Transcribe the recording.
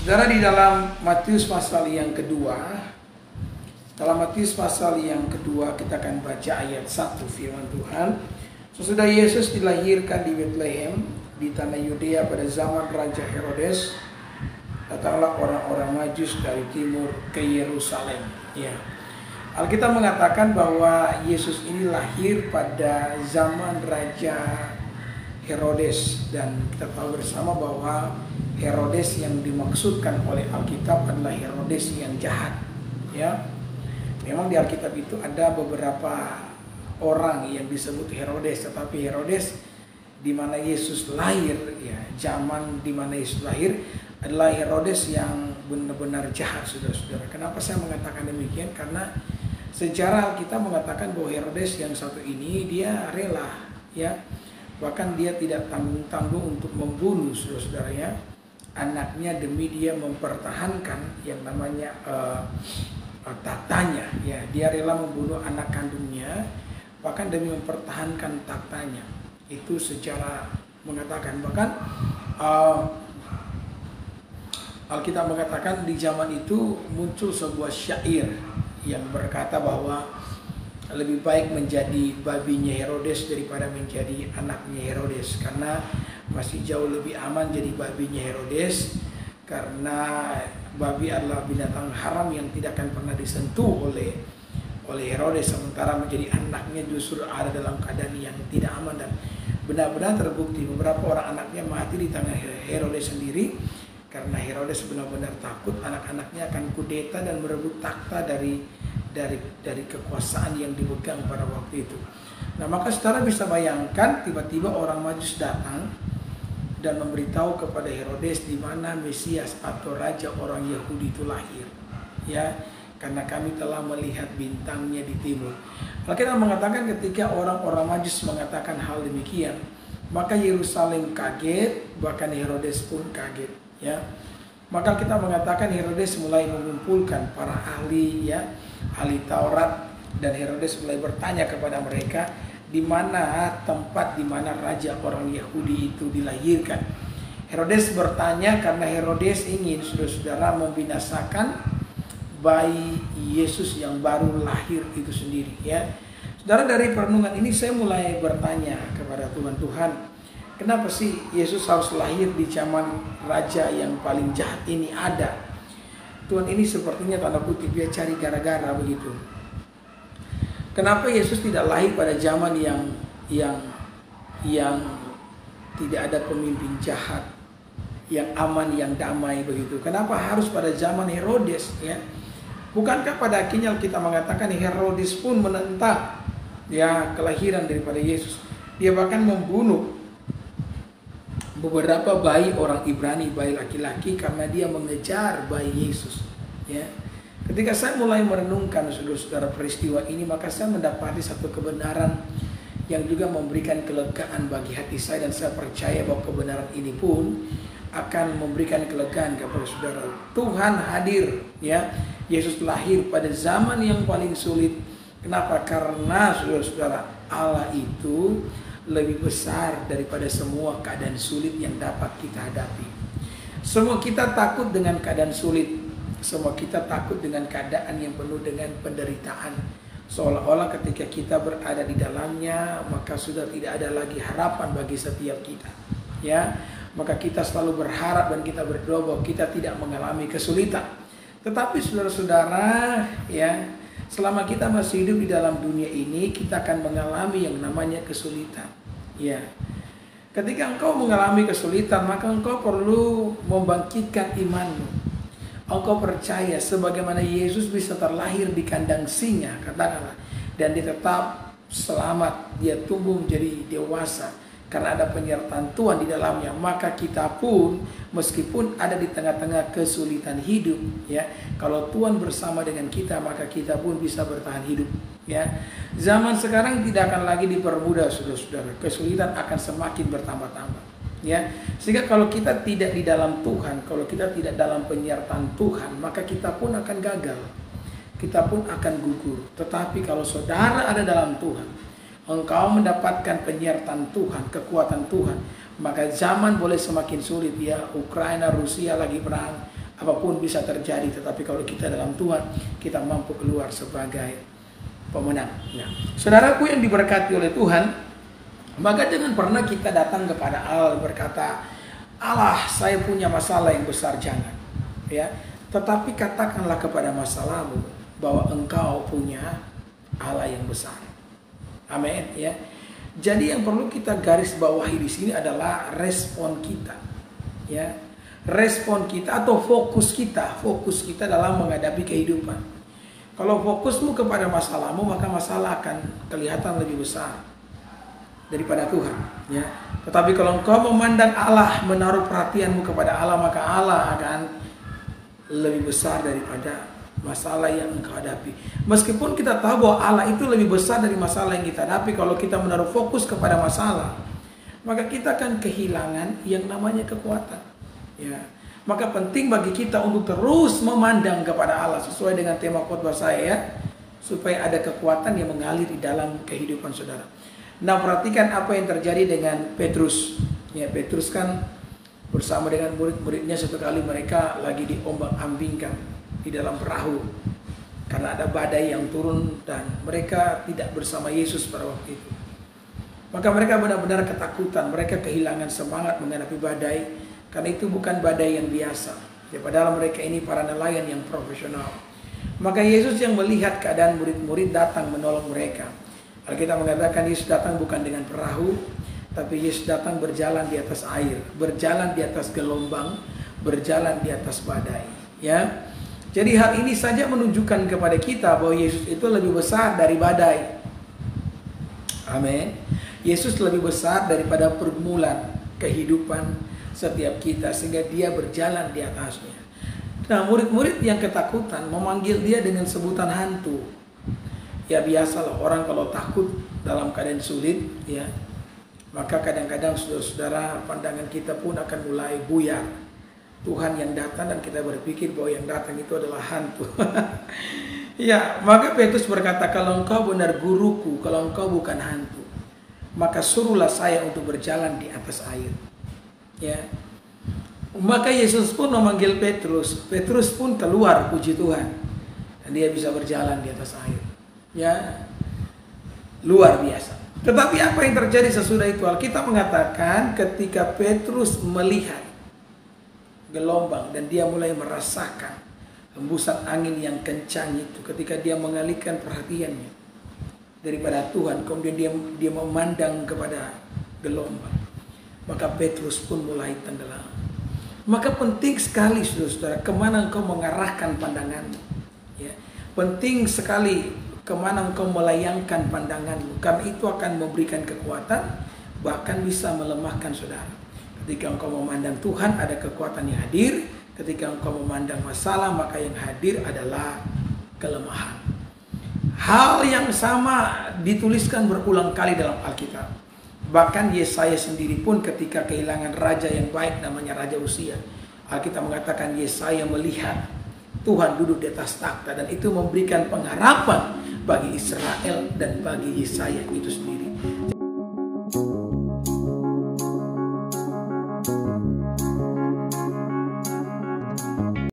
Saudara, di dalam Matius pasal yang kedua, kita akan baca ayat 1 firman Tuhan. Sesudah Yesus dilahirkan di Betlehem di tanah Yudea pada zaman Raja Herodes, datanglah orang-orang Majus dari timur ke Yerusalem. Ya. Alkitab mengatakan bahwa Yesus ini lahir pada zaman Raja Herodes, dan kita tahu bersama bahwa Herodes yang dimaksudkan oleh Alkitab adalah Herodes yang jahat. Ya, memang di Alkitab itu ada beberapa orang yang disebut Herodes, tetapi Herodes di mana Yesus lahir, ya, zaman di mana Yesus lahir adalah Herodes yang benar-benar jahat, saudara-saudara. Kenapa saya mengatakan demikian? Karena sejarah Alkitab mengatakan bahwa Herodes yang satu ini dia rela, ya, bahkan dia tidak tanggung-tanggung untuk membunuh, saudara-saudara, anaknya demi dia mempertahankan yang namanya tahtanya. Ya, dia rela membunuh anak kandungnya bahkan demi mempertahankan tahtanya. Itu sejarah mengatakan. Bahkan Alkitab mengatakan di zaman itu muncul sebuah syair yang berkata bahwa lebih baik menjadi babinya Herodes daripada menjadi anaknya Herodes, karena masih jauh lebih aman jadi babinya Herodes, karena babi adalah binatang haram yang tidak akan pernah disentuh oleh Herodes, sementara menjadi anaknya justru ada dalam keadaan yang tidak aman. Dan benar-benar terbukti beberapa orang anaknya mati di tangan Herodes sendiri, karena Herodes benar-benar takut anak-anaknya akan kudeta dan merebut takhta dari kekuasaan yang dipegang pada waktu itu. Nah, maka saudara bisa bayangkan tiba-tiba orang Majus datang dan memberitahu kepada Herodes di mana Mesias atau raja orang Yahudi itu lahir. Ya, karena kami telah melihat bintangnya di timur. Alkitab mengatakan ketika orang-orang Majus mengatakan hal demikian, maka Yerusalem kaget, bahkan Herodes pun kaget. Ya, maka kita mengatakan Herodes mulai mengumpulkan para ahli, ya, ahli Taurat, dan Herodes mulai bertanya kepada mereka di mana tempat di mana raja orang Yahudi itu dilahirkan. Herodes bertanya karena Herodes ingin saudara-saudara membinasakan bayi Yesus yang baru lahir itu sendiri. Ya, saudara, dari perenungan ini saya mulai bertanya kepada Tuhan, kenapa sih Yesus harus lahir di zaman raja yang paling jahat ini ada? Tuhan ini sepertinya tanda kutip dia cari gara-gara begitu. Kenapa Yesus tidak lahir pada zaman yang tidak ada pemimpin jahat, yang aman, yang damai begitu? Kenapa harus pada zaman Herodes? Ya, bukankah pada akhirnya kita mengatakan Herodes pun menentang, ya, kelahiran daripada Yesus? Dia bahkan membunuh beberapa bayi orang Ibrani, bayi laki-laki, karena dia mengejar bayi Yesus. Ya, ketika saya mulai merenungkan saudara-saudara peristiwa ini, maka saya mendapati satu kebenaran yang juga memberikan kelegaan bagi hati saya, dan saya percaya bahwa kebenaran ini pun akan memberikan kelegaan kepada saudara. Tuhan hadir, ya, Yesus lahir pada zaman yang paling sulit. Kenapa? Karena saudara-saudara, Allah itu lebih besar daripada semua keadaan sulit yang dapat kita hadapi. Semua kita takut dengan keadaan sulit. Semua kita takut dengan keadaan yang penuh dengan penderitaan. Seolah-olah ketika kita berada di dalamnya, maka sudah tidak ada lagi harapan bagi setiap kita. Ya, maka kita selalu berharap dan kita berdoa bahwa kita tidak mengalami kesulitan. Tetapi saudara-saudara, ya, selama kita masih hidup di dalam dunia ini, kita akan mengalami yang namanya kesulitan. Ya, ketika engkau mengalami kesulitan, maka engkau perlu membangkitkan imanmu. Engkau percaya sebagaimana Yesus bisa terlahir di kandang singa, katakanlah, dan dia tetap selamat, dia tumbuh menjadi dewasa karena ada penyertaan Tuhan di dalamnya. Maka kita pun meskipun ada di tengah-tengah kesulitan hidup, ya, kalau Tuhan bersama dengan kita, maka kita pun bisa bertahan hidup. Ya, zaman sekarang tidak akan lagi dipermudah, saudara-saudara. Kesulitan akan semakin bertambah-tambah. Ya, sehingga kalau kita tidak di dalam Tuhan, kalau kita tidak dalam penyertaan Tuhan, maka kita pun akan gagal, kita pun akan gugur. Tetapi kalau saudara ada dalam Tuhan, engkau mendapatkan penyertaan Tuhan, kekuatan Tuhan, maka zaman boleh semakin sulit ya. Ukraina, Rusia lagi perang, apapun bisa terjadi. Tetapi kalau kita dalam Tuhan, kita mampu keluar sebagai pemenang. Nah, saudaraku yang diberkati oleh Tuhan, maka jangan pernah kita datang kepada Allah berkata, Allah, saya punya masalah yang besar, jangan. Ya, tetapi katakanlah kepada masalahmu bahwa engkau punya Allah yang besar. Amin. Ya. Jadi yang perlu kita garis bawahi di sini adalah respon kita. Ya, respon kita atau fokus kita dalam menghadapi kehidupan. Kalau fokusmu kepada masalahmu, maka masalah akan kelihatan lebih besar daripada Tuhan. Ya. Tetapi kalau engkau memandang Allah, menaruh perhatianmu kepada Allah, maka Allah akan lebih besar daripada masalah yang engkau hadapi. Meskipun kita tahu bahwa Allah itu lebih besar dari masalah yang kita hadapi, kalau kita menaruh fokus kepada masalah, maka kita akan kehilangan yang namanya kekuatan. Ya. Maka penting bagi kita untuk terus memandang kepada Allah sesuai dengan tema khotbah saya ya, supaya ada kekuatan yang mengalir di dalam kehidupan saudara. Nah, perhatikan apa yang terjadi dengan Petrus. Ya, Petrus kan bersama dengan murid-muridnya satu kali mereka lagi diombang-ambingkan di dalam perahu karena ada badai yang turun dan mereka tidak bersama Yesus pada waktu itu. Maka mereka benar-benar ketakutan, mereka kehilangan semangat menghadapi badai karena itu bukan badai yang biasa. Ya, padahal mereka ini para nelayan yang profesional. Maka Yesus yang melihat keadaan murid-murid datang menolong mereka. Alkitab mengatakan Yesus datang bukan dengan perahu, tapi Yesus datang berjalan di atas air, berjalan di atas gelombang, berjalan di atas badai. Ya. Jadi hal ini saja menunjukkan kepada kita bahwa Yesus itu lebih besar dari badai. Amin. Yesus lebih besar daripada pergumulan kehidupan setiap kita sehingga dia berjalan di atasnya. Nah, murid-murid yang ketakutan memanggil dia dengan sebutan hantu. Ya biasalah orang kalau takut dalam keadaan sulit ya, maka kadang-kadang saudara-saudara pandangan kita pun akan mulai buyar. Tuhan yang datang dan kita berpikir bahwa yang datang itu adalah hantu. Ya, maka Petrus berkata, kalau engkau benar guruku, kalau engkau bukan hantu, maka suruhlah saya untuk berjalan di atas air. Ya. Maka Yesus pun memanggil Petrus. Petrus pun keluar, puji Tuhan. Dan dia bisa berjalan di atas air. Ya. Luar biasa. Tetapi apa yang terjadi sesudah itu? Alkitab mengatakan ketika Petrus melihat gelombang dan dia mulai merasakan hembusan angin yang kencang itu, ketika dia mengalihkan perhatiannya daripada Tuhan, kemudian dia memandang kepada gelombang, maka Petrus pun mulai tenggelam. Maka penting sekali saudara-saudara kemana engkau mengarahkan pandanganmu ya. Penting sekali kemana engkau melayangkan pandanganmu, karena itu akan memberikan kekuatan, bahkan bisa melemahkan saudara. Ketika engkau memandang Tuhan, ada kekuatan yang hadir. Ketika engkau memandang masalah, maka yang hadir adalah kelemahan. Hal yang sama dituliskan berulang kali dalam Alkitab. Bahkan Yesaya sendiri pun ketika kehilangan raja yang baik namanya Raja Uzia, Alkitab mengatakan Yesaya melihat Tuhan duduk di atas takhta, dan itu memberikan pengharapan bagi Israel dan bagi Yesaya itu sendiri.